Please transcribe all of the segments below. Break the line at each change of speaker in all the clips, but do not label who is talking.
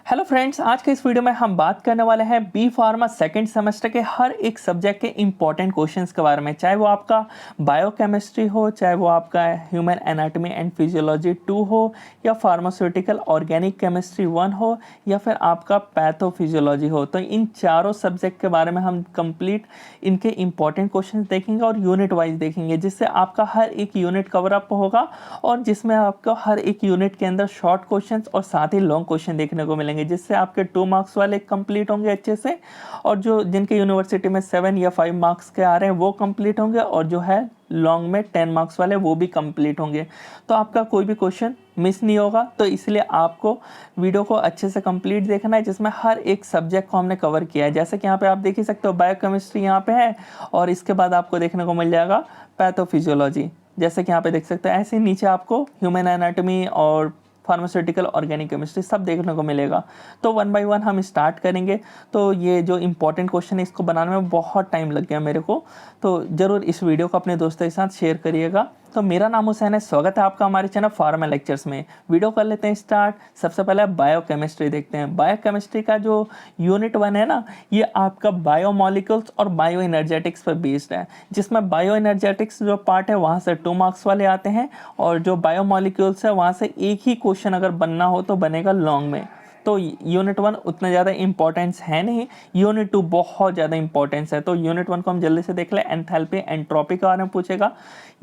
Hello friends, आज के इस वीडियो में हम बात करने वाले हैं बी फार्मा सेकंड सेमेस्टर के हर एक सब्जेक्ट के इंपॉर्टेंट क्वेश्चंस के बारे में। चाहे वो आपका बायोकेमिस्ट्री हो, चाहे वो आपका ह्यूमन एनाटॉमी एंड फिजियोलॉजी 2 हो, या फार्मास्यूटिकल ऑर्गेनिक केमिस्ट्री 1 हो, या फिर आपका पैथोफिजियोलॉजी हो। तो इन चारों सब्जेक्ट के बारे में हम कंप्लीट इनके इंपॉर्टेंट क्वेश्चन देखेंगे और यूनिट वाइज देखेंगे, जिससे आपका हर एक यूनिट कवर अप होगा और जिसमें आपको हर एक यूनिट के अंदर शॉर्ट क्वेश्चन और साथ ही लॉन्ग क्वेश्चन देखने को मिलेंगे, जिससे आपके 2 मार्क्स वाले कंप्लीट होंगे अच्छे से, और जो जिनके यूनिवर्सिटी में 7 या 5 मार्क्स के आ रहे हैं वो कंप्लीट होंगे, और जो है लॉन्ग में 10 मार्क्स वाले वो भी कंप्लीट होंगे। तो आपका कोई भी क्वेश्चन मिस नहीं होगा। तो इसलिए आपको वीडियो को अच्छे से कंप्लीट देखना है, जिसमें हर एक सब्जेक्ट को हमने कवर किया है। जैसे कि यहाँ पे आप देख ही सकते हो, बायोकेमिस्ट्री यहाँ पे है और इसके बाद आपको देखने को मिल जाएगा पैथोफिजियोलॉजी। जैसे कि यहाँ पे देख सकते हैं, ऐसे नीचे आपको ह्यूमन एनाटॉमी और फार्मास्यूटिकल ऑर्गेनिक केमिस्ट्री सब देखने को मिलेगा। तो 1 बाय 1 हम स्टार्ट करेंगे। तो ये जो इंपॉर्टेंट क्वेश्चन है इसको बनाने में बहुत टाइम लग गया मेरे को, तो ज़रूर इस वीडियो को अपने दोस्तों के साथ शेयर करिएगा। तो मेरा नाम हुसैन है, स्वागत है आपका हमारे चैनल फार्मा लेक्चर्स में। वीडियो कर लेते हैं स्टार्ट। सबसे पहले बायोकेमिस्ट्री देखते हैं। बायोकेमिस्ट्री का जो यूनिट 1 है ना, ये आपका बायोमॉलिक्यूल्स और बायो एनर्जेटिक्स पर बेस्ड है, जिसमें बायो एनर्जेटिक्स जो पार्ट है वहाँ से 2 मार्क्स वाले आते हैं, और जो बायोमॉलिक्यूल्स है वहाँ से एक ही क्वेश्चन अगर बनना हो तो बनेगा लॉन्ग में। तो यूनिट 1 उतना ज़्यादा इंपॉर्टेंस है नहीं, यूनिट 2 बहुत ज़्यादा इंपॉर्टेंस है। तो यूनिट 1 को हम जल्दी से देख लें। एंथैल्पी एंट्रोपी के बारे में पूछेगा।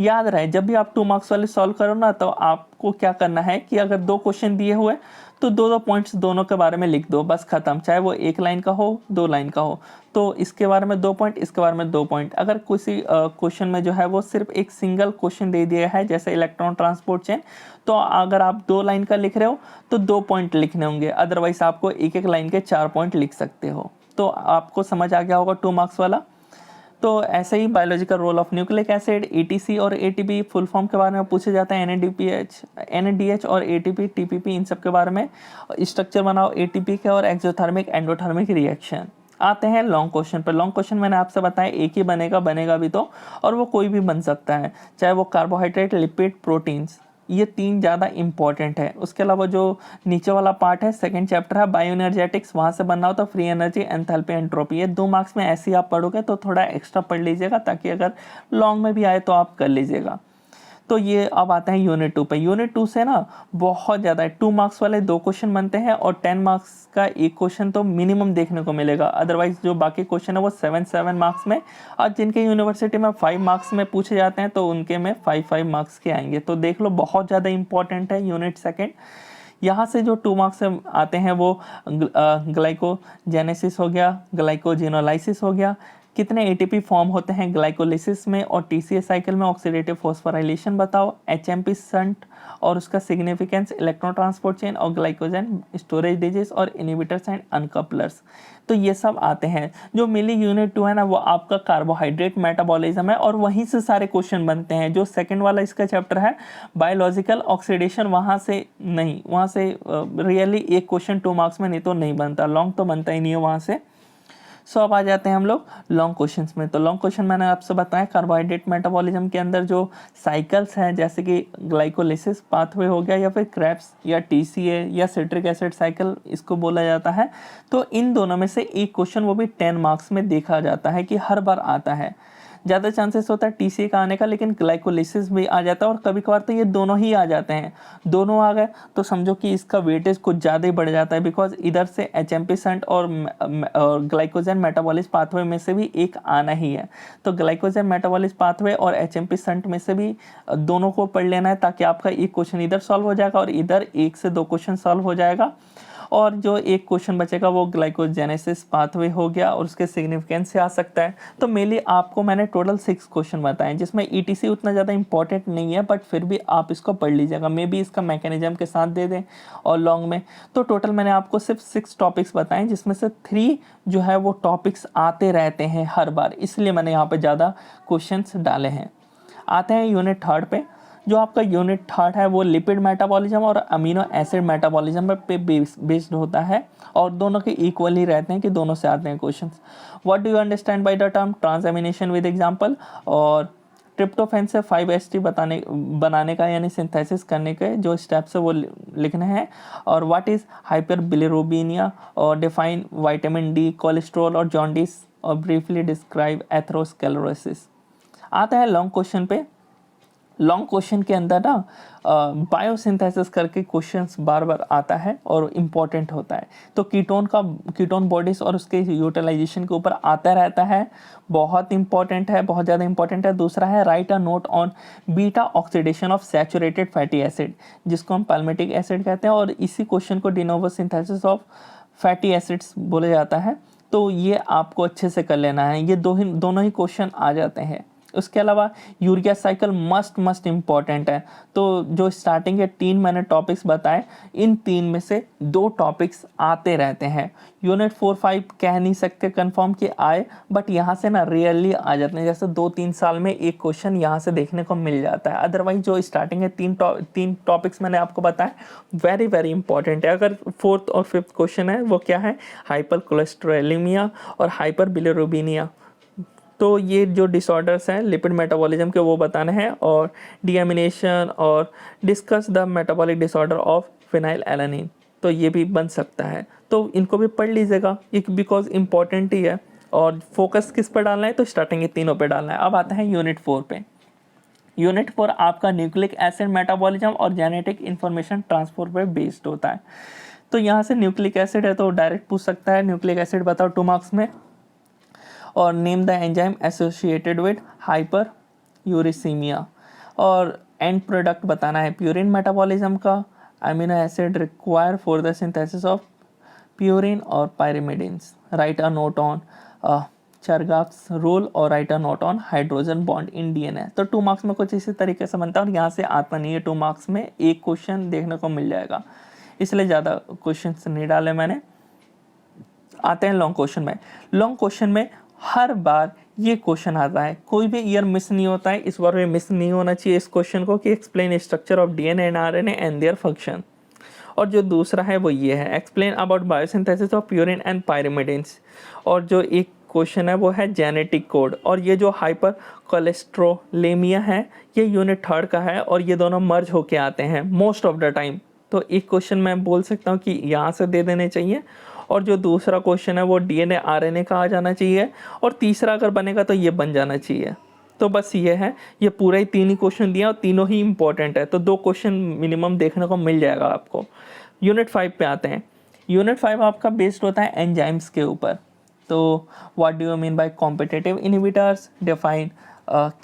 याद रहे, जब भी आप 2 मार्क्स वाले सॉल्व करो ना, तो आपको क्या करना है कि अगर 2 क्वेश्चन दिए हुए तो 2-2 पॉइंट्स दोनों के बारे में लिख दो, बस खत्म। चाहे वो 1 लाइन का हो, 2 लाइन का हो, तो इसके बारे में 2 पॉइंट, इसके बारे में 2 पॉइंट। अगर किसी क्वेश्चन में जो है वो सिर्फ एक सिंगल क्वेश्चन दे दिया है, जैसे इलेक्ट्रॉन ट्रांसपोर्ट चेन, तो अगर आप 2 लाइन का लिख रहे हो तो 2 पॉइंट लिखने होंगे, अदरवाइज आपको एक एक लाइन के 4 पॉइंट लिख सकते हो। तो आपको समझ आ गया होगा 2 मार्क्स वाला। तो ऐसे ही biological role of nucleic acid, ATC और एटीपी फुल फॉर्म के बारे में पूछे जाते हैं। एनएडीएच और एटीपी, टीपीपी, इन सब के बारे में। स्ट्रक्चर बनाओ एटीपी के और एक्सोथर्मिक एंडोथर्मिक रिएक्शन। आते हैं लॉन्ग क्वेश्चन पर। लॉन्ग क्वेश्चन मैंने आपसे बताया एक ही बनेगा भी तो, और वो कोई भी बन सकता है, चाहे वो कार्बोहाइड्रेट, लिपिड, प्रोटीन्स, ये 3 ज़्यादा इंपॉर्टेंट है। उसके अलावा जो नीचे वाला पार्ट है, सेकंड चैप्टर है बायो एनर्जेटिक्स, वहाँ से बनना हो तो फ्री एनर्जी, एंथैल्पी, एंट्रोपी। ये 2 मार्क्स में ऐसे ही आप पढ़ोगे तो थोड़ा एक्स्ट्रा पढ़ लीजिएगा, ताकि अगर लॉन्ग में भी आए तो आप कर लीजिएगा। तो ये अब आते हैं यूनिट 2 पे। यूनिट 2 से ना बहुत ज़्यादा 2 मार्क्स वाले 2 क्वेश्चन बनते हैं, और 10 मार्क्स का एक क्वेश्चन तो मिनिमम देखने को मिलेगा। अदरवाइज जो बाकी क्वेश्चन है वो 7 मार्क्स में, और जिनके यूनिवर्सिटी में 5 मार्क्स में पूछे जाते हैं तो उनके में 5 मार्क्स के आएंगे। तो देख लो, बहुत ज़्यादा इंपॉर्टेंट है यूनिट सेकेंड। यहाँ से जो 2 मार्क्स आते हैं वो ग्लाइकोजेनेसिस हो गया, ग्लाइकोजिनोलाइसिस हो गया, कितने एटीपी फॉर्म होते हैं ग्लाइकोलिसिस में, और टीसीए साइकिल में ऑक्सीडेटिव फॉस्फोराइलेशन बताओ, एचएमपी शंट और उसका सिग्निफिकेंस, इलेक्ट्रॉन ट्रांसपोर्ट चेन और ग्लाइकोजन स्टोरेज डिजीज और इनहिबिटर्स एंड अनकपलर्स। तो ये सब आते हैं। जो मिली यूनिट 2 है ना, वो आपका कार्बोहाइड्रेट मेटाबॉलिज्म है, और वहीं से सारे क्वेश्चन बनते हैं। जो सेकंड वाला इसका चैप्टर है बायोलॉजिकल ऑक्सीडेशन, वहाँ से नहीं, वहाँ से रियली एक क्वेश्चन 2 मार्क्स में नहीं तो नहीं बनता, लॉन्ग तो बनता ही नहीं है वहाँ से। सो अब आ जाते हैं हम लोग लॉन्ग क्वेश्चंस में। तो लॉन्ग क्वेश्चन मैंने आपसे बताया, कार्बोहाइड्रेट मेटाबॉलिज्म के अंदर जो साइकिल्स हैं, जैसे कि ग्लाइकोलिसिस पाथवे हो गया, या फिर क्रेब्स या टीसीए या सिट्रिक एसिड साइकिल इसको बोला जाता है। तो इन दोनों में से एक क्वेश्चन वो भी 10 मार्क्स में देखा जाता है कि हर बार आता है। ज़्यादा चांसेस होता है टीसीए का आने का, लेकिन ग्लाइकोलिसिस भी आ जाता है, और कभी कभार तो ये दोनों ही आ जाते हैं। दोनों आ गए तो समझो कि इसका वेटेज कुछ ज़्यादा ही बढ़ जाता है, बिकॉज इधर से एचएमपी शंट और ग्लाइकोजन मेटाबॉलिस पाथवे में से भी एक आना ही है। तो ग्लाइकोजन मेटाबॉलिस पाथवे और एचएमपी शंट में से भी दोनों को पढ़ लेना है, ताकि आपका एक क्वेश्चन इधर सॉल्व हो जाएगा और इधर 1 से 2 क्वेश्चन सॉल्व हो जाएगा, और जो एक क्वेश्चन बचेगा वो ग्लाइकोजेनेसिस पाथवे हो गया, और उसके सिग्निफिकेंस से आ सकता है। तो मेनली आपको मैंने टोटल 6 क्वेश्चन बताए, जिसमें ईटीसी उतना ज़्यादा इंपॉर्टेंट नहीं है, बट फिर भी आप इसको पढ़ लीजिएगा। मे बी इसका मैकेनिज्म के साथ दे दें और लॉन्ग में। तो टोटल मैंने आपको सिर्फ 6 टॉपिक्स बताए, जिसमें से 3 जो है वो टॉपिक्स आते रहते हैं हर बार, इसलिए मैंने यहाँ पर ज़्यादा क्वेश्चन डाले हैं। आते हैं यूनिट 3 पे। जो आपका यूनिट 3 है वो लिपिड मेटाबॉलिज्म और अमीनो एसिड मेटाबॉलिज्म पे बेस्ड होता है, और दोनों के इक्वल ही रहते हैं कि दोनों से आते हैं questions. What do you understand by the term transamination with example, और ट्रिप्टोफैन से 5-HT बनाने का यानी सिंथेसिस करने के जो स्टेप्स है वो लिखने हैं। और व्हाट इज़ हाइपर बिलिरुबिनिया, और डिफाइन विटामिन डी, कोलेस्ट्रॉल और जॉन्डिस, और ब्रीफली डिस्क्राइब एथेरोस्क्लेरोसिस। आता है लॉन्ग क्वेश्चन पे। लॉन्ग क्वेश्चन के अंदर ना बायोसिंथेसिस करके क्वेश्चंस बार बार आता है और इम्पॉर्टेंट होता है। तो कीटोन बॉडीज और उसके यूटिलाइजेशन के ऊपर आता रहता है, बहुत इंपॉर्टेंट है, बहुत ज़्यादा इंपॉर्टेंट है। दूसरा है right a note on beta oxidation of saturated fatty acid, जिसको हम पैल्मेटिक एसिड कहते हैं, और इसी क्वेश्चन को de novo synthesis of fatty acids बोला जाता है। तो ये आपको अच्छे से कर लेना है, ये दोनों ही क्वेश्चन आ जाते हैं। उसके अलावा यूरिया साइकिल मस्ट इम्पॉर्टेंट है। तो जो स्टार्टिंग के 3 मैंने टॉपिक्स बताए, इन 3 में से 2 टॉपिक्स आते रहते हैं। यूनिट 4-5 कह नहीं सकते कंफर्म कि आए, बट यहाँ से ना रियरली आ जाते हैं, जैसे 2-3 साल में एक क्वेश्चन यहाँ से देखने को मिल जाता है। अदरवाइज जो स्टार्टिंग के 3 टॉपिक्स मैंने आपको बताए वेरी इंपॉर्टेंट है। अगर 4th और 5th क्वेश्चन है वो क्या है, हाइपर कोलेस्ट्रोलेमिया और हाइपर बिलिरुबिनिया। तो ये जो डिसऑर्डर्स हैं लिपिड मेटाबॉलिज्म के वो बताने हैं, और डीएमिनेशन और discuss the metabolic disorder of phenylalanine, तो ये भी बन सकता है। तो इनको भी पढ़ लीजिएगा, ये बिकॉज इम्पॉर्टेंट ही है। और फोकस किस पर डालना है, तो स्टार्टिंग के तीनों पे डालना है। अब आता है यूनिट 4 पे। यूनिट 4 आपका न्यूक्लिक एसिड मेटाबॉलिज्म और जेनेटिक इंफॉर्मेशन ट्रांसफर पे बेस्ड होता है। तो यहाँ से न्यूक्लिक एसिड है तो डायरेक्ट पूछ सकता है, न्यूक्लिक एसिड बताओ 2 मार्क्स में, और name the enzyme associated with hyperuricemia, और एंड प्रोडक्ट बताना है प्यूरिन मेटाबॉलिज्म का, amino acid require for the synthesis of purine और pyrimidines. Write a note on Chargaff's rule और write a note on hydrogen bond in DNA. तो 2 marks में कुछ इसी तरीके से बनता है, और यहाँ से आता नहीं है 2 मार्क्स में, एक क्वेश्चन देखने को मिल जाएगा, इसलिए ज़्यादा क्वेश्चन नहीं डाले मैंने। आते हैं लॉन्ग क्वेश्चन में। लॉन्ग क्वेश्चन में हर बार ये क्वेश्चन आता है, कोई भी ईयर मिस नहीं होता है, इस बार भी मिस नहीं होना चाहिए इस क्वेश्चन को, कि explain structure of DNA and RNA and their function. और जो दूसरा है वो ये है, explain about biosynthesis of purine and pyrimidines. और जो एक क्वेश्चन है वो है जेनेटिक कोड। और ये जो हाइपर कोलेस्ट्रोलेमिया है ये यूनिट 3 का है, और ये दोनों मर्ज होके आते हैं मोस्ट ऑफ द टाइम। तो एक क्वेश्चन मैं बोल सकता हूँ कि यहाँ से दे देने चाहिए, और जो दूसरा क्वेश्चन है वो डीएनए आरएनए का आ जाना चाहिए, और तीसरा अगर बनेगा तो ये बन जाना चाहिए। तो बस ये है, ये पूरा ही 3 ही क्वेश्चन दिया, और तीनों ही इंपॉर्टेंट है, तो 2 क्वेश्चन मिनिमम देखने को मिल जाएगा आपको। यूनिट 5 पे आते हैं। यूनिट 5 आपका बेस्ड होता है एंजाइम्स के ऊपर। तो what do you mean by competitive inhibitors, define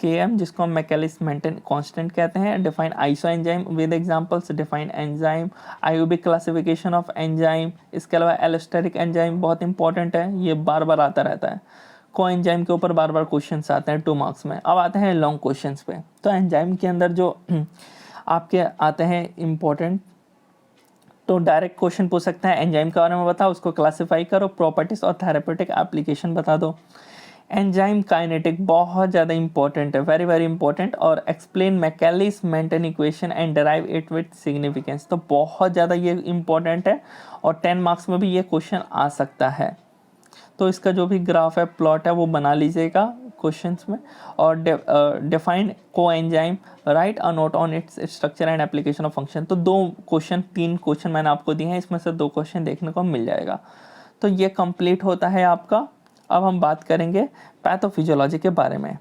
KM जिसको हम मैकेलिस मेंटेन कांस्टेंट कहते हैं, define isoenzyme with examples, define enzyme, IUB classification of enzyme. इसके अलावा एलोस्टेरिक एंजाइम बहुत इंपॉर्टेंट है, ये बार बार आता रहता है। को एंजाइम के ऊपर बार बार क्वेश्चंस आते हैं 2 मार्क्स में। अब आते हैं लॉन्ग क्वेश्चंस पे। तो एंजाइम के अंदर जो आपके आते हैं इम्पोर्टेंट, तो डायरेक्ट क्वेश्चन पूछ सकते हैं, एंजाइम के बारे में बताओ, उसको क्लासिफाई करो, प्रॉपर्टीज और थेरेपेटिक एप्लीकेशन बता दो। एंजाइम काइनेटिक बहुत ज़्यादा इंपॉर्टेंट है, वेरी इंपॉर्टेंट। और explain Michaelis Menten equation and derive it with significance, तो बहुत ज़्यादा ये इंपॉर्टेंट है, और 10 मार्क्स में भी ये क्वेश्चन आ सकता है। तो इसका जो भी ग्राफ है, प्लॉट है, वो बना लीजिएगा क्वेश्चंस में। और डिफाइन को enzyme, right a note on its structure and application of function. तो 3 क्वेश्चन मैंने आपको दिए हैं, इसमें से 2 क्वेश्चन देखने को मिल जाएगा। तो ये कंप्लीट होता है आपका। अब हम बात करेंगे पैथोफिजियोलॉजी के बारे में।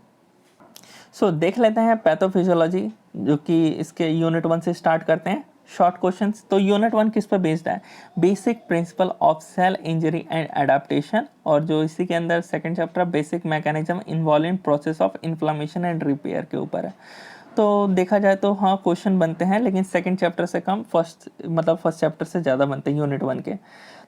देख लेते हैं पैथोफिजियोलॉजी, जो कि इसके यूनिट 1 से स्टार्ट करते हैं। Short questions. तो यूनिट 1 किस पे बेस्ड है, basic principle of cell injury and adaptation, और जो इसी के अंदर second chapter basic mechanism involve in process of inflammation and repair के ऊपर है। तो देखा जाए तो हाँ क्वेश्चन बनते हैं, लेकिन सेकंड चैप्टर से कम, फर्स्ट चैप्टर से ज़्यादा बनते हैं यूनिट 1 के।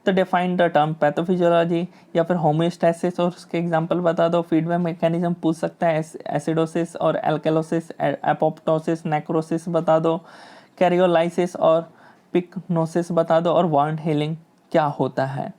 तो डिफाइन द टर्म पैथोफिजियोलॉजी, या फिर होम्योस्टैसिस और उसके एग्जांपल बता दो। फीडबैक मैकेनिज्म पूछ सकता है, एसिडोसिस और एल्केलोसिस, एपोप्टोसिस, नेक्रोसिस बता दो। कैरियोलाइसिस और पिकनोसिस बता दो, और वाउंड हीलिंग क्या होता है।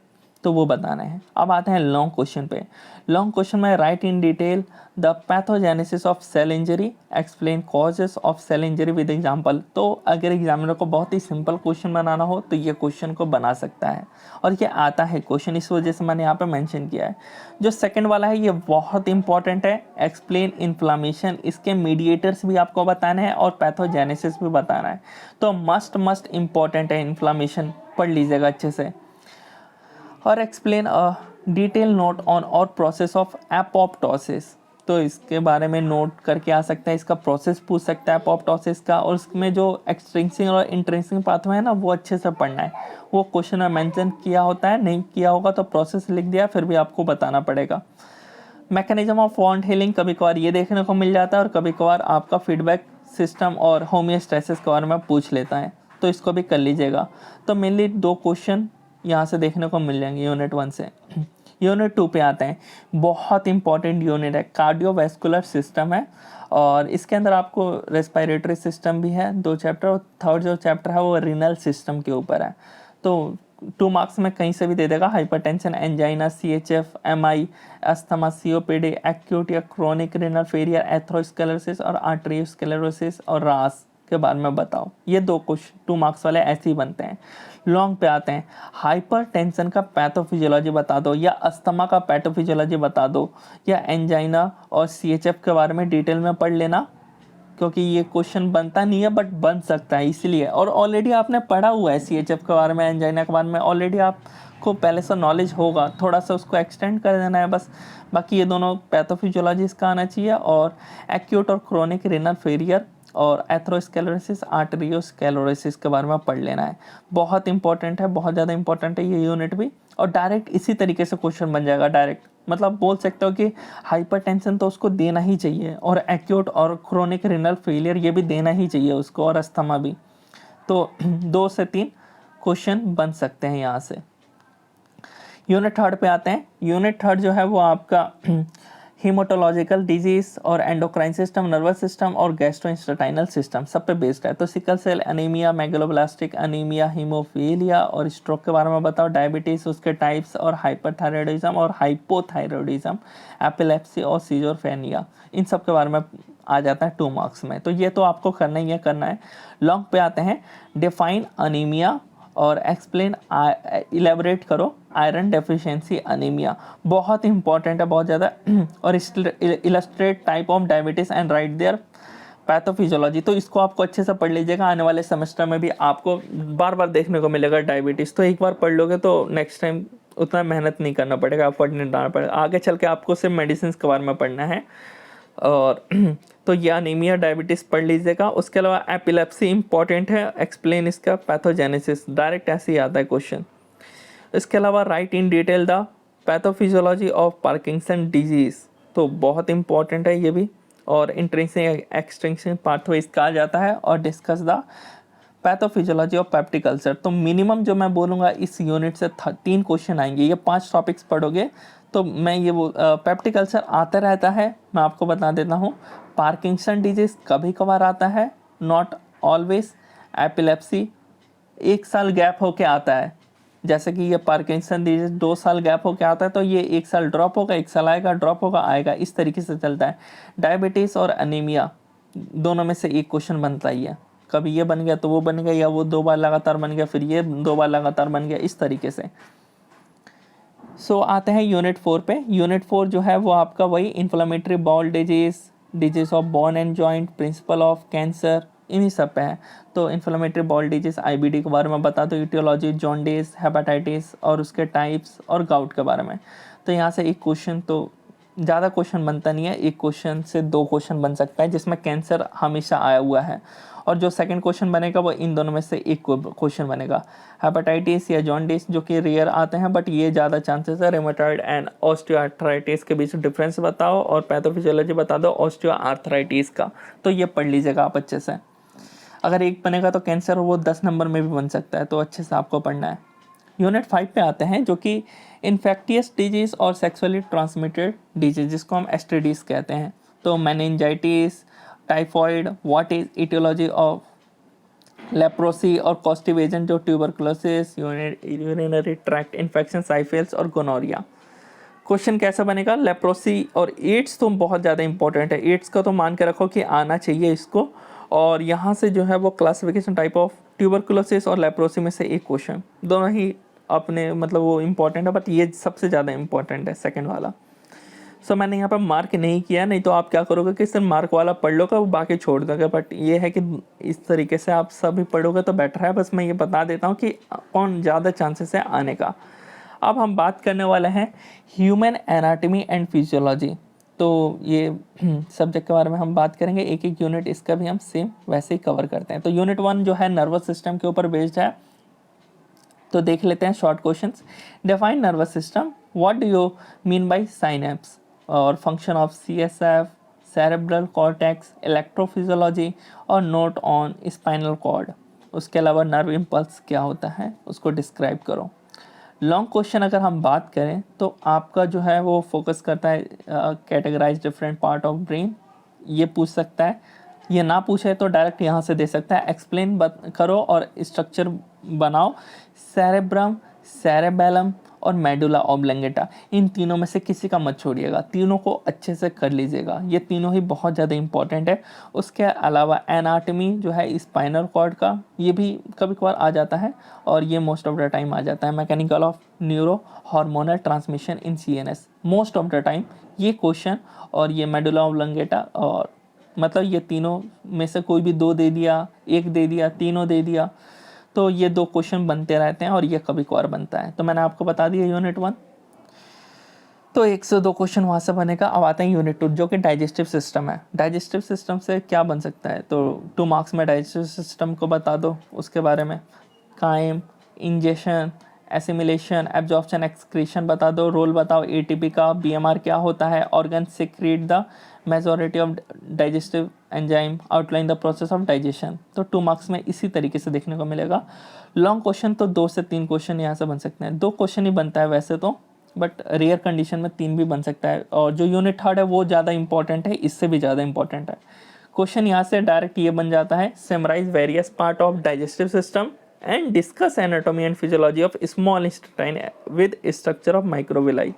तो वो बताना है। अब आते हैं लॉन्ग क्वेश्चन पे। लॉन्ग क्वेश्चन में write in detail the pathogenesis of cell injury, explain causes of cell injury with example. तो अगर एग्जामिनर को बहुत ही सिंपल क्वेश्चन बनाना हो तो ये क्वेश्चन को बना सकता है, और ये आता है क्वेश्चन, इस वजह से मैंने यहाँ पे मेंशन किया है। जो सेकंड वाला है ये बहुत इंपॉर्टेंट है, एक्सप्लेन इन्फ्लामेशन, इसके मीडिएटर्स भी आपको बताना है और पैथोजेनेसिस भी बताना है। तो मस्ट इंपॉर्टेंट है, इन्फ्लामेशन पढ़ लीजिएगा अच्छे से। और explain a detail note on और प्रोसेस ऑफ एपोप्टोसिस, तो इसके बारे में नोट करके आ सकता है, इसका प्रोसेस पूछ सकता है एपोप्टोसिस का, और उसमें जो एक्सट्रिंसिक और इंट्रिंसिक पाथवे है ना वो अच्छे से पढ़ना है। वो क्वेश्चन में मेंशन किया होता है, नहीं किया होगा तो प्रोसेस लिख दिया, फिर भी आपको बताना पड़ेगा। मैकेनिज्म ऑफ वॉन्ड हीलिंग, कभी कभार ये देखने को मिल जाता है और कभी कभार आपका फीडबैक सिस्टम और होमियोस्टेसिस के बारे में पूछ लेता है, तो इसको भी कर लीजिएगा। तो मेनली 2 क्वेश्चन यहाँ से देखने को मिल जाएंगे यूनिट 1 से। यूनिट 2 पे आते हैं, बहुत इंपॉर्टेंट यूनिट है, कार्डियोवैस्कुलर सिस्टम है, और इसके अंदर आपको रेस्पिरेटरी सिस्टम भी है 2 चैप्टर, और थर्ड जो चैप्टर है वो रीनल सिस्टम के ऊपर है। तो 2 मार्क्स में कहीं से भी दे देगा, hypertension, angina, CHF, MI, asthma, COPD, acute या क्रोनिक रीनल फेलियर, एथेरोस्क्लेरोसिस और आर्टेरियोस्क्लेरोसिस और रास के बारे में बताओ। ये 2 क्वेश्चन 2 मार्क्स वाले ऐसे ही बनते हैं। लॉन्ग पे आते हैं, हाइपरटेंशन का पैथोफिजियोलॉजी बता दो, या अस्थमा का पैथोफिजियोलॉजी बता दो, या एंजाइना और CHF के बारे में डिटेल में पढ़ लेना, क्योंकि ये क्वेश्चन बनता नहीं है बट बन सकता है इसलिए, और ऑलरेडी आपने पढ़ा हुआ है CHF के बारे में, एंजाइना के बारे में ऑलरेडी आपको पहले से नॉलेज होगा, थोड़ा सा उसको एक्सटेंड कर देना है बस। बाकी ये दोनों पैथोफिजियोलॉजी इसका आना चाहिए, और एक्यूट और क्रोनिक रीनल फेलियर और एथेरोस्क्लेरोसिस, आर्टेरियोस्क्लेरोसिस के बारे में पढ़ लेना है। बहुत इंपॉर्टेंट है, बहुत ज़्यादा इंपॉर्टेंट है ये यूनिट भी, और डायरेक्ट इसी तरीके से क्वेश्चन बन जाएगा डायरेक्ट, मतलब बोल सकते हो कि हाइपरटेंशन तो उसको देना ही चाहिए, और एक्यूट और क्रोनिक रीनल फेलियर ये भी देना ही चाहिए उसको, और अस्थमा भी। तो 2 से 3 क्वेश्चन बन सकते हैं यहाँ से। यूनिट 3 पे आते हैं। यूनिट 3 जो है वो आपका हीमोटोलॉजिकल डिजीज और एंडोक्राइन सिस्टम, नर्वस सिस्टम और गैस्ट्रोइंटेस्टाइनल सिस्टम सब पे बेस्ड है। तो sickle cell anaemia, megaloblastic anaemia, haemophilia और स्ट्रोक के बारे में बताओ, डायबिटीज उसके टाइप्स, और हाइपरथायरॉयडिज्म और हाइपोथायरॉयडिज्म, एपिलेप्सी और सीजोफ्रेनिया, इन सब के बारे में आ जाता है 2 मार्क्स में। तो ये तो आपको करना ही है, करना है। लॉन्ग पे आते हैं, डिफाइन अनीमिया और एक्सप्लेन, इलेबोरेट करो आयरन डेफिशिएंसी अनीमिया, बहुत इंपॉर्टेंट है, बहुत ज़्यादा, और illustrate type of diabetes and write their pathophysiology. तो इसको आपको अच्छे से पढ़ लीजिएगा, आने वाले सेमेस्टर में भी आपको बार बार देखने को मिलेगा डायबिटीज़, तो एक बार पढ़ लोगे तो नेक्स्ट टाइम उतना मेहनत नहीं करना पड़ेगा, एफर्ट नहीं डालना पड़ेगा, आगे चल के आपको सिर्फ मेडिसिन के बारे में पढ़ना है। और तो ये अनीमिया डायबिटीज़ पढ़ लीजिएगा। उसके अलावा एपिलेप्सी इंपॉर्टेंट है, एक्सप्लेन इसका पैथोजेनेसिस, डायरेक्ट ऐसे ही आता है क्वेश्चन। इसके अलावा right in detail the pathophysiology of Parkinson disease, तो बहुत इंपॉर्टेंट है ये भी, और इंट्रिंसिक एक्सट्रिंसिक पाथवे इसका आ जाता है, और discuss the pathophysiology of peptic ulcer. तो मिनिमम जो मैं बोलूँगा इस यूनिट से 3 क्वेश्चन आएंगे, ये 5 टॉपिक्स पढ़ोगे तो मैं ये पेप्टिक अल्सर आता रहता है, मैं आपको बता देता हूँ। पार्किंसन डिजीज़ कभी कभार आता है, नॉट ऑलवेज। एपिलेप्सी 1 साल गैप होके आता है, जैसे कि ये पार्किंसन डिजीज 2 साल गैप होके आता है, तो ये 1 साल ड्रॉप होगा, 1 साल आएगा, ड्रॉप होगा, आएगा, इस तरीके से चलता है। डायबिटीज़ और अनीमिया दोनों में से एक क्वेश्चन बनता ही है, कभी ये बन गया तो वो बन गया, या वो 2 बार लगातार बन गया फिर ये 2 बार लगातार बन गया, इस तरीके से। सो आते हैं यूनिट 4 पे। यूनिट 4 जो है वो आपका वही inflammatory bowel disease, disease of bone and joint, principle of cancer, इन्हीं सब पे है। तो इन्फ्लामेटरी बाउल डिजीज़, IBD के बारे में बता दो, ईटियोलॉजी, जॉन्डिस, हेपेटाइटिस और उसके टाइप्स, और गाउट के बारे में। तो यहाँ से एक क्वेश्चन, तो ज़्यादा क्वेश्चन बनता नहीं है, 1 क्वेश्चन से 2 क्वेश्चन बन सकता है, जिसमें कैंसर हमेशा आया हुआ है, और जो सेकंड क्वेश्चन बनेगा वो इन दोनों में से एक क्वेश्चन बनेगा। हेपेटाइटिस या जॉन्डिस जो कि रेयर आते हैं बट ये ज़्यादा चांसेस है। रेमेटॉइड एंड ऑस्टियोआर्थराइटिस के बीच डिफरेंस बताओ, और पैथोफिजियोलॉजी बता दो ऑस्टियोआर्थराइटिस का। तो ये पढ़ लीजिएगा आप अच्छे से। अगर एक बनेगा तो कैंसर वो 10 नंबर में भी बन सकता है, तो अच्छे से आपको पढ़ना है। यूनिट 5 पे आते हैं, जो कि इन्फेक्टियस डिजीज़ और सेक्सुअली ट्रांसमिटेड डिजीज, जिसको हम STDs कहते हैं। तो meningitis, typhoid, what is aetiology of leprosy और कॉस्टिवेजन जो tuberculosis, urinary tract infection, syphilis और गोनोरिया। क्वेश्चन कैसा बनेगा? लेप्रोसी और एड्स तो बहुत ज़्यादा इंपॉर्टेंट है, एड्स का तो मान के रखो कि आना चाहिए इसको, और यहाँ से जो है वो क्लासिफिकेशन टाइप ऑफ ट्यूबरकुलोसिस और लेप्रोसी में से एक क्वेश्चन, दोनों ही अपने मतलब वो इम्पॉर्टेंट है, बट ये सबसे ज़्यादा इम्पॉर्टेंट है सेकंड वाला। सो मैंने यहाँ पर मार्क नहीं किया, नहीं तो आप क्या करोगे कि सिर्फ मार्क वाला पढ़ लोगे वो बाकी छोड़ दोगे, बट ये है कि इस तरीके से आप सभी पढ़ोगे तो बेटर है। बस मैं ये बता देता हूँ कि कौन ज़्यादा चांसेस है आने का। अब हम बात करने वाले हैं ह्यूमन एनाटॉमी एंड फिजियोलॉजी। तो ये सब्जेक्ट के बारे में हम बात करेंगे, एक एक यूनिट इसका भी हम सेम वैसे ही कवर करते हैं। तो यूनिट 1 जो है नर्वस सिस्टम के ऊपर बेस्ड है, तो देख लेते हैं short questions. Define nervous system, what do you mean by synapse और function of CSF, cerebral cortex, electrophysiology और नोट ऑन स्पाइनल कॉर्ड। उसके अलावा नर्व इम्पल्स क्या होता है उसको डिस्क्राइब करो। लॉन्ग क्वेश्चन अगर हम बात करें तो आपका जो है वो फोकस करता है categorise different part of brain, ये पूछ सकता है। ये ना पूछे तो डायरेक्ट यहाँ से दे सकता है, एक्सप्लेन करो और स्ट्रक्चर बनाओ। सेरेब्रम, सेरेबेलम और मेडुला ऑब्लंगेटा, इन तीनों में से किसी का मत छोड़िएगा, तीनों को अच्छे से कर लीजिएगा, ये तीनों ही बहुत ज़्यादा इंपॉर्टेंट है। उसके अलावा एनाटमी जो है स्पाइनल कॉर्ड का, ये भी कभी कभार आ जाता है और ये मोस्ट ऑफ द टाइम आ जाता है। Mechanical of neuro hormonal transmission in CNS, most of the time ये क्वेश्चन, और ये मेडुला ऑब्लंगेटा, और मतलब ये तीनों में से कोई भी 2 दे दिया, 1 दे दिया, तीनों दे दिया, तो ये 2 क्वेश्चन बनते रहते हैं और ये कभी कभार बनता है। तो मैंने आपको बता दिया यूनिट 1, तो 1 से 2 क्वेश्चन वहाँ से बनेगा। अब आते हैं यूनिट 2 जो कि डाइजेस्टिव सिस्टम है। डाइजेस्टिव सिस्टम से क्या बन सकता है, तो 2 मार्क्स में डाइजेस्टिव सिस्टम को बता दो, उसके बारे में chyme, ingestion, assimilation, absorption, excretion बता दो, रोल बताओ ATP का, BMR क्या होता है, organ secrete the majority of digestive enzyme, outline the process of digestion. तो 2 मार्क्स में इसी तरीके से देखने को मिलेगा। लॉन्ग क्वेश्चन तो 2 से 3 क्वेश्चन यहाँ से बन सकते हैं, 2 क्वेश्चन ही बनता है वैसे तो, बट रेयर कंडीशन में 3 भी बन सकता है। और जो यूनिट 3 है वो ज़्यादा इंपॉर्टेंट है, इससे भी ज़्यादा इंपॉर्टेंट है। क्वेश्चन यहाँ से डायरेक्ट ये बन जाता है, summarise various part of digestive system and discuss anatomy and physiology of small intestine with structure of microvilli.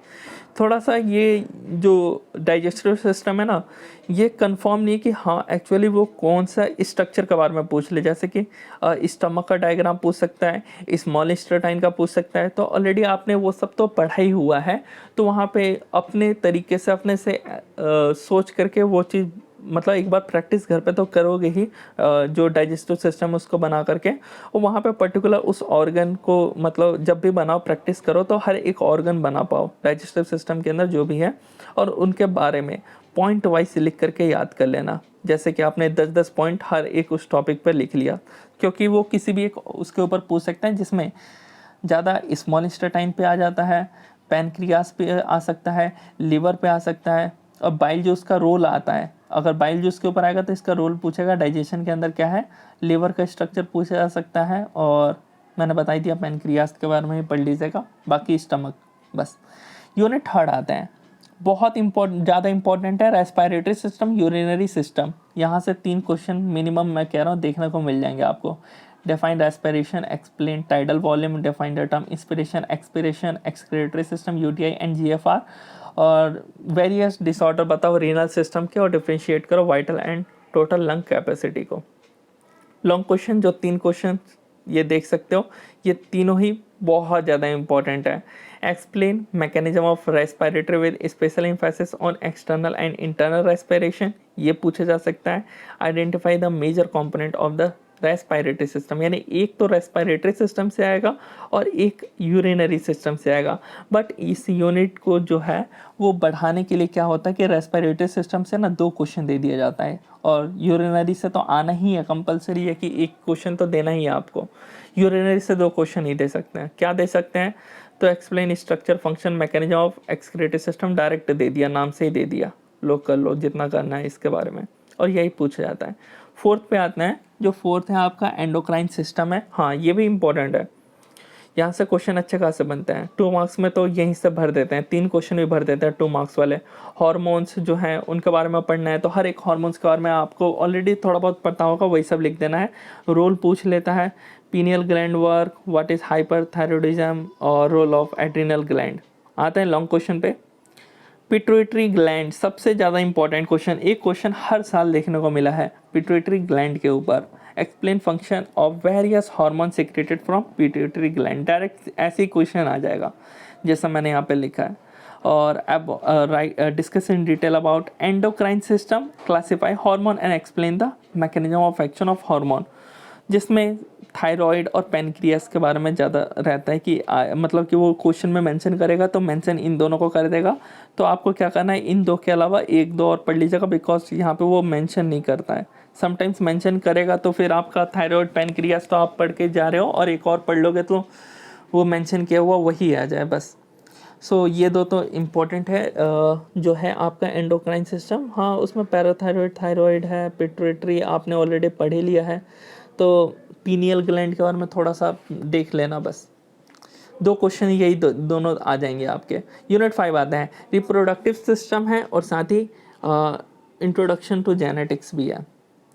थोड़ा सा ये जो डाइजेस्टिव सिस्टम है ना, ये कंफर्म नहीं कि हाँ एक्चुअली वो कौन सा स्ट्रक्चर के बारे में पूछ ले, जैसे कि स्टमक का डायग्राम पूछ सकता है, स्मॉल इंटेस्टाइन का पूछ सकता है, तो ऑलरेडी आपने वो सब तो पढ़ा ही हुआ है, तो वहाँ पे अपने तरीके से अपने से सोच करके वो चीज़ मतलब एक बार प्रैक्टिस घर पे तो करोगे ही, जो डाइजेस्टिव सिस्टम उसको बना करके, और वहाँ पे पर्टिकुलर उस ऑर्गन को मतलब जब भी बनाओ प्रैक्टिस करो तो हर एक ऑर्गन बना पाओ डाइजेस्टिव सिस्टम के अंदर जो भी है, और उनके बारे में पॉइंट वाइज लिख करके याद कर लेना। जैसे कि आपने 10-10 पॉइंट हर एक उस टॉपिक पर लिख लिया, क्योंकि वो किसी भी एक उसके ऊपर पूछ सकते हैं, जिसमें ज़्यादा स्मॉल इंटेस्टाइन पे आ जाता है, पैनक्रियास पे आ सकता है, लिवर पे आ सकता है, और बाइल जूस का रोल आता है। अगर बाइल जूस के ऊपर आएगा तो इसका रोल पूछेगा, डाइजेशन के अंदर क्या है, लिवर का स्ट्रक्चर पूछा जा सकता है, और मैंने बताई दिया पैनक्रियास के बारे में ही पढ़ लीजिएगा, बाकी स्टमक बस। यूनिट 3 आते हैं, बहुत ज़्यादा इंपॉर्टेंट है, रेस्पिरेटरी सिस्टम, यूरिनरी सिस्टम। यहाँ से 3 क्वेश्चन मिनिमम मैं कह रहा हूँ देखने को मिल जाएंगे आपको। Define respiration, explain tidal volume, define the term inspiration, expiration, excretory system, UTI and GFR, और वेरियस डिसऑर्डर बताओ रीनल सिस्टम के, और डिफ्रेंशिएट करो vital and total lung capacity को। लॉन्ग क्वेश्चन जो 3 क्वेश्चन ये देख सकते हो, ये तीनों ही बहुत ज़्यादा इंपॉर्टेंट है। Explain mechanism of respiratory with special emphasis on external and internal respiration, ये पूछा जा सकता है। Identify the major component of the respiratory system, यानी एक तो रेस्पिरेटरी सिस्टम से आएगा और एक यूरिनरी सिस्टम से आएगा, बट इस यूनिट को जो है वो बढ़ाने के लिए क्या होता है कि रेस्पिरेटरी सिस्टम से ना 2 क्वेश्चन दे दिया जाता है, और यूरिनरी से तो आना ही है, कंपलसरी है कि 1 क्वेश्चन तो देना ही है आपको। यूरिनरी से 2 क्वेश्चन ही दे सकते हैं। क्या दे सकते हैं, तो explain structure, function, mechanism of excretory system, direct दे दिया, नाम से ही दे दिया, लोग कर लो जितना करना है इसके बारे में, और यही पूछा जाता है। 4th पे आते हैं, जो 4th है आपका एंडोक्राइन सिस्टम है। हाँ, ये भी इंपॉर्टेंट है, यहाँ से क्वेश्चन अच्छे खासे बनते हैं। 2 मार्क्स में तो यहीं से भर देते हैं, 3 क्वेश्चन भी भर देते हैं 2 मार्क्स वाले। हार्मोन्स जो हैं उनके बारे में पढ़ना है तो हर एक हार्मोन्स के बारे में आपको ऑलरेडी थोड़ा बहुत पता होगा, वही सब लिख देना है। रोल पूछ लेता है, pineal gland work, what is hyperthyroidism और रोल ऑफ एड्रिनल ग्लैंड। आते हैं लॉन्ग क्वेश्चन पे। पिट्यूटरी ग्लैंड सबसे ज़्यादा इंपॉर्टेंट क्वेश्चन, एक क्वेश्चन हर साल देखने को मिला है पिट्यूटरी ग्लैंड के ऊपर। Explain function of various hormone secreted from pituitary gland. Direct ऐसे ही क्वेश्चन आ जाएगा जैसा मैंने यहाँ पे लिखा है। और अब discuss in detail about endocrine system, classify hormone and explain the mechanism of action of hormone, जिसमें थायराइड और पेनक्रियास के बारे में ज़्यादा रहता है कि मतलब कि वो क्वेश्चन में मेंशन करेगा तो मेंशन इन दोनों को कर देगा। तो आपको क्या करना है, इन दो के अलावा एक दो और पढ़ लीजिएगा, बिकॉज यहाँ पे वो मेंशन नहीं करता है। समटाइम्स मेंशन करेगा तो फिर आपका थायराइड पेनक्रियास तो आप पढ़ के जा रहे हो और एक और पढ़ लोगे तो वो मेंशन किया हुआ वही आ जाए बस। सो ये दो तो इम्पोर्टेंट है जो है आपका एंडोक्राइन सिस्टम। हाँ, उसमें पैराथायरॉयड, थायराइड है, पिट्यूटरी आपने ऑलरेडी पढ़ ही लिया है। तो पीनियल ग्लैंड के बारे में थोड़ा सा देख लेना बस। 2 क्वेश्चन यही दोनों आ जाएंगे आपके। यूनिट 5 आते हैं, रिप्रोडक्टिव सिस्टम है और साथ ही इंट्रोडक्शन टू जेनेटिक्स भी है।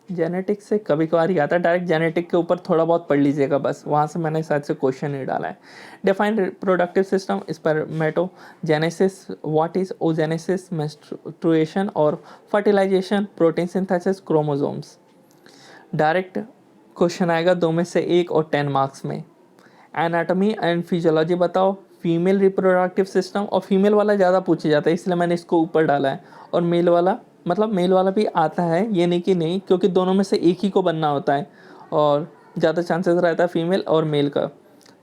जेनेटिक्स से कभी कभार ही आता है, डायरेक्ट जेनेटिक के ऊपर थोड़ा बहुत पढ़ लीजिएगा बस, वहाँ से मैंने शायद से क्वेश्चन नहीं डाला है। Define reproductive system, spermatogenesis, what is oogenesis, menstruation और fertilisation, protein synthesis, chromosomes. Direct question आएगा 2 में से 1 और 10 मार्क्स में। एनाटॉमी एंड फिजियोलॉजी बताओ, फीमेल रिप्रोडक्टिव सिस्टम, और फीमेल वाला ज़्यादा पूछा जाता है इसलिए मैंने इसको ऊपर डाला है। और मेल वाला, मतलब मेल वाला भी आता है, ये नहीं कि नहीं, क्योंकि दोनों में से एक ही को बनना होता है और ज़्यादा चांसेस रहता है फीमेल और मेल का।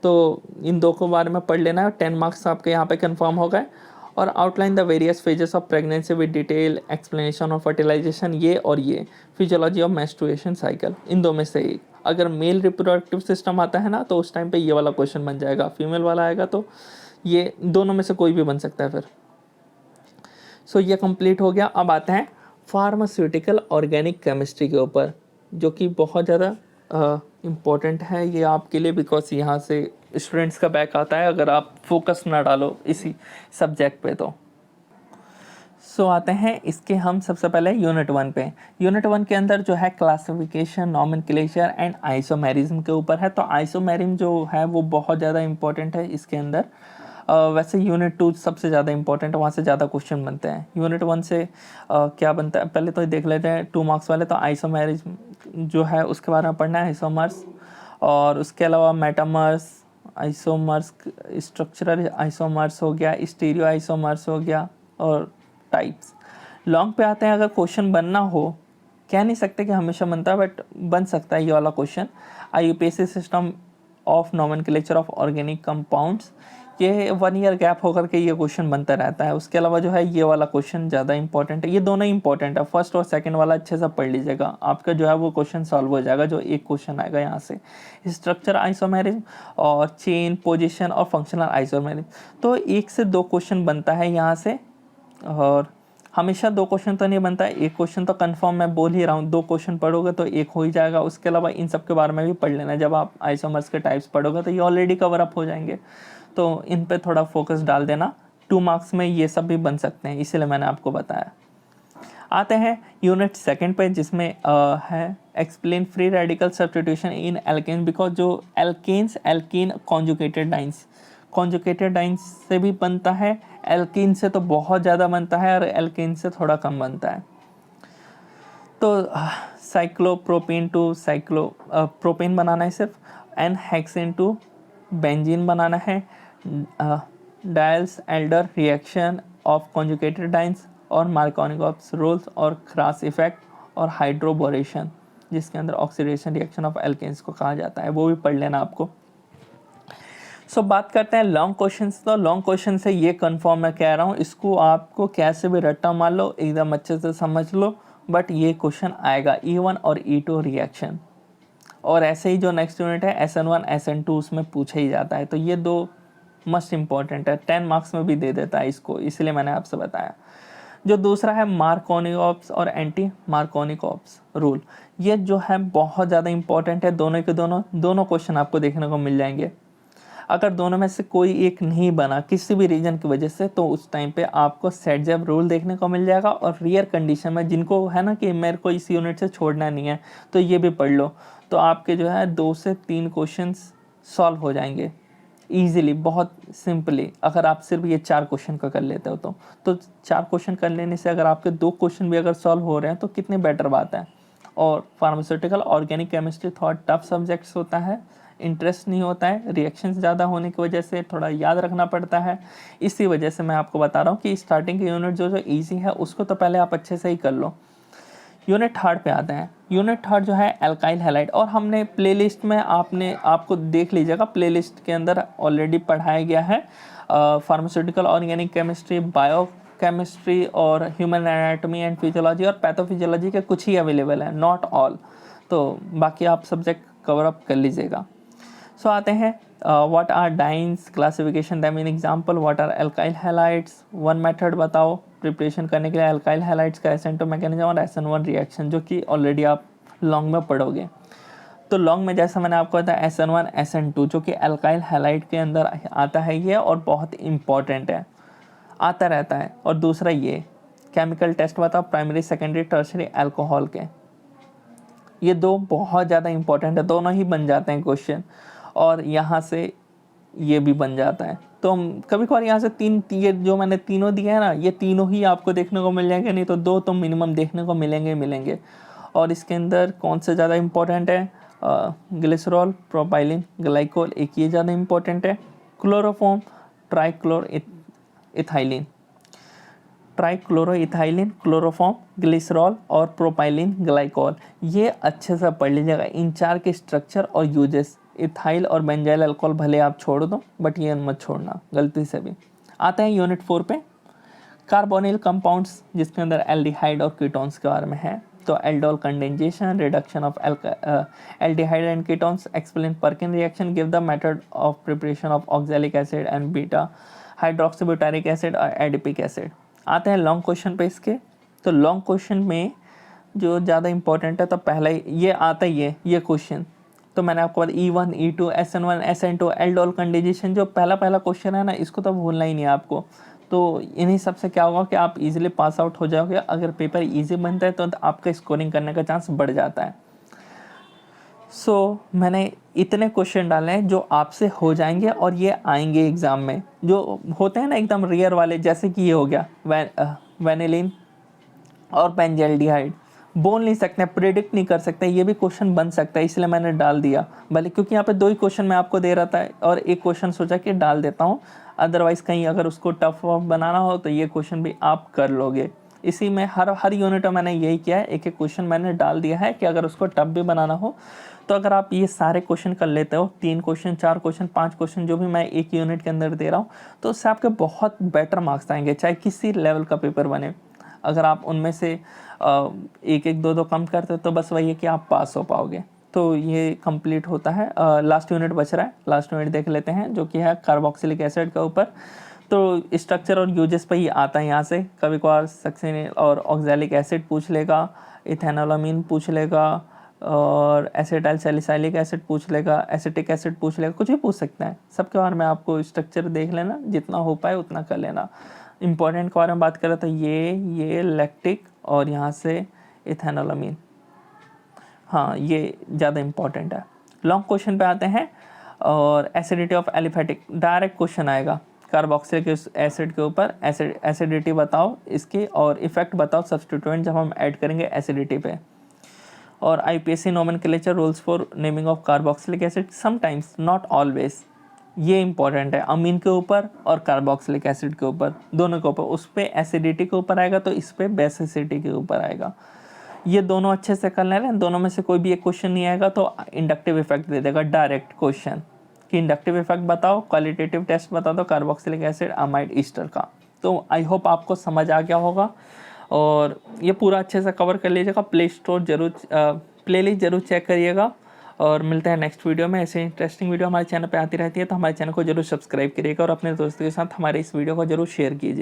तो इन दो के बारे में पढ़ लेना है। 10 मार्क्स आपके यहाँ पे कंफर्म हो गए। और outline the various phases of pregnancy with detail explanation of fertilisation, ये और ये फिजियोलॉजी ऑफ मेंस्ट्रुएशन साइकिल, इन दो में से एक। अगर मेल रिप्रोडक्टिव सिस्टम आता है ना तो उस टाइम पे ये वाला क्वेश्चन बन जाएगा, फीमेल वाला आएगा तो ये दोनों में से कोई भी बन सकता है फिर। सो ये कंप्लीट हो गया। अब आते हैं फार्मास्यूटिकल ऑर्गेनिक केमिस्ट्री के ऊपर, जो कि बहुत ज़्यादा इम्पोर्टेंट है ये आपके लिए, बिकॉज यहाँ से स्टूडेंट्स का बैक आता है अगर आप फोकस ना डालो इसी सब्जेक्ट पे तो। सो आते हैं इसके हम सबसे पहले यूनिट 1 पे। यूनिट 1 के अंदर जो है क्लासिफिकेशन, नॉमेनक्लेचर एंड आइसोमेरिज्म के ऊपर है। तो आइसोमेरिज्म जो है वो बहुत ज़्यादा इंपॉर्टेंट है इसके अंदर। वैसे यूनिट 2 सबसे ज़्यादा इंपॉर्टेंट है, वहाँ से ज़्यादा क्वेश्चन बनते हैं। यूनिट 1 से क्या बनता है पहले तो देख लेते हैं 2 मार्क्स वाले। तो आइसोमेरिज्म जो है उसके बारे में पढ़ना है, आइसोमर्स, और उसके अलावा मेटामर्स, आइसोमर्स, स्ट्रक्चरल आइसोमर्स हो गया, स्टीरियो आइसोमर्स हो गया, और टाइप्स। लॉन्ग पे आते हैं, अगर क्वेश्चन बनना हो, कह नहीं सकते कि हमेशा बनता है बट बन सकता है ये वाला question. IUPAC system of nomenclature of organic compounds, ये 1 ईयर गैप होकर के ये क्वेश्चन बनता रहता है। उसके अलावा जो है ये वाला क्वेश्चन ज़्यादा इंपॉर्टेंट है, ये दोनों इंपॉर्टेंट है। फर्स्ट और सेकंड वाला अच्छे से पढ़ लीजिएगा, आपका जो है वो क्वेश्चन सॉल्व हो जाएगा जो एक क्वेश्चन आएगा यहाँ से। स्ट्रक्चर आइसोमेरिज्म और चेन, पोजिशन और फंक्शनल आइसोमेरिज्म, तो 1 से 2 क्वेश्चन बनता है यहाँ से। और हमेशा 2 क्वेश्चन तो नहीं बनता है, एक क्वेश्चन तो कंफर्म मैं बोल ही रहा हूँ, 2 क्वेश्चन पढ़ोगे तो एक हो ही जाएगा। उसके अलावा इन सब के बारे में भी पढ़ लेना, जब आप आइसोमर्स के टाइप्स पढ़ोगे तो ये ऑलरेडी कवर अप हो जाएंगे, तो इन पे थोड़ा फोकस डाल देना। 2 मार्क्स में ये सब भी बन सकते हैं, इसीलिए मैंने आपको बताया। आते हैं यूनिट 2 पे, जिसमें है explain free radical substitution in alkane, because जो alkanes, alkene conjugated dienes, conjugated dienes से भी बनता है, एल्कीन से तो बहुत ज़्यादा बनता है और एल्केन से थोड़ा कम बनता है। तो साइक्लोप्रोपेन टू प्रोपेन बनाना है सिर्फ, एन हेक्सेन टू बेंजीन बनाना है, dials Elder reaction of conjugated dance, और मार्कोनिकॉप्स रूल्स और क्रास इफेक्ट, और हाइड्रोबोरेशन जिसके अंदर ऑक्सीडेशन रिएक्शन ऑफ एल्केन्स को कहा जाता है, वो भी पढ़ लेना आपको। सो बात करते हैं लॉन्ग क्वेश्चन। तो लॉन्ग क्वेश्चन से ये कंफर्म मैं कह रहा हूँ, इसको आपको कैसे भी रट्टा मार लो, एकदम अच्छे से समझ लो, बट ये क्वेश्चन आएगा E1 और E2 रिएक्शन। और ऐसे ही जो नेक्स्ट यूनिट है SN1 SN2 उसमें पूछा ही जाता है, तो ये 2 मस्ट इम्पॉर्टेंट है, 10 मार्क्स में भी दे देता है इसको, इसलिए मैंने आपसे बताया। जो दूसरा है मार्कोनिकॉप्स और एंटी मार्कोनिकॉप्स रूल, ये जो है बहुत ज़्यादा इंपॉर्टेंट है, दोनों के दोनों क्वेश्चन आपको देखने को मिल जाएंगे। अगर दोनों में से कोई एक नहीं बना किसी भी रीजन की वजह से, तो उस टाइम पे आपको सेट जेब रूल देखने को मिल जाएगा। और रेयर कंडीशन में जिनको है ना कि मेरे को इस यूनिट से छोड़ना नहीं है, तो ये भी पढ़ लो, तो आपके जो है 2 से 3 क्वेश्चंस सॉल्व हो जाएंगे ईजिली, बहुत सिंपली। अगर आप सिर्फ ये 4 क्वेश्चन का कर लेते हो तो 4 क्वेश्चन कर लेने से अगर आपके 2 क्वेश्चन भी अगर सॉल्व हो रहे हैं तो कितनी बेटर बात है। और फार्मास्यूटिकल, ऑर्गेनिक केमिस्ट्री थोड़ा टफ सब्जेक्ट्स होता है, इंटरेस्ट नहीं होता है, रिएक्शंस ज़्यादा होने की वजह से थोड़ा याद रखना पड़ता है। इसी वजह से मैं आपको बता रहा हूँ कि स्टार्टिंग के यूनिट जो ईजी है उसको तो पहले आप अच्छे से ही कर लो। यूनिट थर्ड पे आते हैं। यूनिट थर्ड जो है एल्काइल हैलाइड, और हमने प्लेलिस्ट में आपको देख लीजिएगा, प्लेलिस्ट के अंदर ऑलरेडी पढ़ाया गया है pharmaceutical, organic chemistry, bio chemistry और ह्यूमन एनाटॉमी एंड फिजियोलॉजी और पैथोफिजियोलॉजी के कुछ ही अवेलेबल है, नॉट ऑल। तो बाकी आप सब्जेक्ट कवर अप कर लीजिएगा। सो आते हैं what are dyes, classification them in example, what are alkyl halides, one method बताओ प्रिपरेशन करने के लिए एल्काइल हैलाइड्स का, SN2 मैकेनिज्म और SN1 रिएक्शन, जो कि ऑलरेडी आप लॉन्ग में पढ़ोगे। तो लॉन्ग में जैसा मैंने आपको बताया SN1 SN2 जो कि एल्काइल हैलाइड के अंदर आता है ये, और बहुत इंपॉर्टेंट है, आता रहता है। और दूसरा ये केमिकल टेस्ट बताओ प्राइमरी सेकेंडरी टर्शरी अल्कोहल के, ये 2 बहुत ज़्यादा इंपॉर्टेंट है, दोनों ही बन जाते हैं क्वेश्चन, और यहाँ से ये भी बन जाता है। तो हम कभी कभार यहाँ से ये जो मैंने तीनों दिए हैं ना, ये तीनों ही आपको देखने को मिल जाएंगे, नहीं तो 2 तो मिनिमम देखने को मिलेंगे। और इसके अंदर कौन से ज़्यादा इंपॉर्टेंट है, ग्लिसरॉल, प्रोपाइलिन, ग्लाइकोल, एक ये ज़्यादा इंपॉर्टेंट है, क्लोरोफॉर्म, ट्राइक्लोरोइथाइलिन, क्लोरोफॉर्म, ग्लिसरॉल और प्रोपाइलिन ग्लाइकोल, ये अच्छे से पढ़ लीजिएगा। इन 4 के स्ट्रक्चर और यूजेस, इथाइल और बेंजाइल अल्कोहल भले आप छोड़ दो, बट ये मत छोड़ना गलती से भी। आते हैं यूनिट 4 पे, कार्बोनिल कंपाउंड्स, जिसके अंदर एल्डिहाइड और कीटोन्स के बारे में है। तो aldol condensation, reduction of aldehyde and ketones, explain Perkin reaction, give the method of preparation of oxalic acid and beta hydroxybutyric acid और एडिपिक एसिड। आते हैं लॉन्ग क्वेश्चन पे इसके। तो लॉन्ग क्वेश्चन में जो ज़्यादा इंपॉर्टेंट है, तो पहला ये आता ही है ये क्वेश्चन। तो मैंने आपको बताया E1, E2, SN1, SN2, aldol condensation, जो पहला क्वेश्चन है ना, इसको तो भूलना ही नहीं है आपको। तो इन्हीं सबसे क्या होगा कि आप इजीली पास आउट हो जाओगे। अगर पेपर इजी बनता है तो आपका स्कोरिंग करने का चांस बढ़ जाता है। मैंने इतने क्वेश्चन डाले हैं जो आपसे हो जाएंगे और ये आएंगे एग्ज़ाम में, जो होते हैं ना एकदम रेयर वाले, जैसे कि ये हो गया वेनिलिन और बेंजल्डिहाइड। बोल नहीं सकते, प्रेडिक्ट नहीं कर सकते, ये भी क्वेश्चन बन सकता है, इसलिए मैंने डाल दिया। भले क्योंकि यहाँ पे 2 ही क्वेश्चन मैं आपको दे रहा था और एक क्वेश्चन सोचा कि डाल देता हूँ, अदरवाइज़ कहीं अगर उसको टफ बनाना हो तो ये क्वेश्चन भी आप कर लोगे। इसी में हर यूनिट में मैंने यही किया है, एक क्वेश्चन मैंने डाल दिया है कि अगर उसको टफ भी बनाना हो तो अगर आप ये सारे क्वेश्चन कर लेते हो, 3 क्वेश्चन, 4 क्वेश्चन, 5 क्वेश्चन, जो भी मैं एक यूनिट के अंदर दे रहा हूँ, तो उससे आपके बहुत बेटर मार्क्स आएंगे, चाहे किसी लेवल का पेपर बने। अगर आप उनमें से 1-1, 2-2 कम करते तो बस वही है कि आप पास हो पाओगे। तो ये कंप्लीट होता है। लास्ट यूनिट बच रहा है, लास्ट यूनिट देख लेते हैं, जो कि है कार्बोक्सिलिक एसिड के ऊपर। तो स्ट्रक्चर और यूजेस पे ही आता है। यहाँ से कभी कभार सक्सिनिल और ऑक्सैलिक एसिड पूछ लेगा, इथेनोलामीन पूछ लेगा, और एसिटाइल सैलिसाइलिक एसिड पूछ लेगा, एसिटिक एसिड पूछ लेगा, कुछ भी पूछ सकता है। सबके बारे में आपको स्ट्रक्चर देख लेना, जितना हो पाए उतना कर लेना। इंपॉर्टेंट के बारे में बात करें तो ये लैक्टिक और यहाँ से इथेनोलामीन, हाँ ये ज़्यादा इंपॉर्टेंट है। लॉन्ग क्वेश्चन पे आते हैं, और acidity of aliphatic, direct question आएगा कार्बोक्सिलिक एसिड के ऊपर। एसिडिटी बताओ इसकी, और इफेक्ट बताओ सब्स्टिट्यूएंट जब हम ऐड करेंगे एसिडिटी पे। और IPSC nomenclature rules for naming of carboxylic acid, sometimes not always, ये इंपॉर्टेंट है। अमीन के ऊपर और कार्बोक्सिलिक एसिड के ऊपर, दोनों के ऊपर। उस पर एसिडिटी के ऊपर आएगा तो इस पर बेसिसिटी के ऊपर आएगा। ये दोनों अच्छे से कर ले रहे हैं, दोनों में से कोई भी एक क्वेश्चन नहीं आएगा तो इंडक्टिव इफेक्ट दे देगा, डायरेक्ट क्वेश्चन कि इंडक्टिव इफेक्ट बताओ, क्वालिटेटिव टेस्ट बता दो कार्बोक्सिलिक एसिड अमाइड ईस्टर का। तो आई होप आपको समझ आ गया होगा, और ये पूरा अच्छे से कवर कर लीजिएगा। प्लेलिस्ट जरूर चेक करिएगा, और मिलते हैं नेक्स्ट वीडियो में। ऐसे इंटरेस्टिंग वीडियो हमारे चैनल पे आती रहती है, तो हमारे चैनल को जरूर सब्सक्राइब करिएगा, और अपने दोस्तों के साथ हमारे इस वीडियो को जरूर शेयर कीजिए।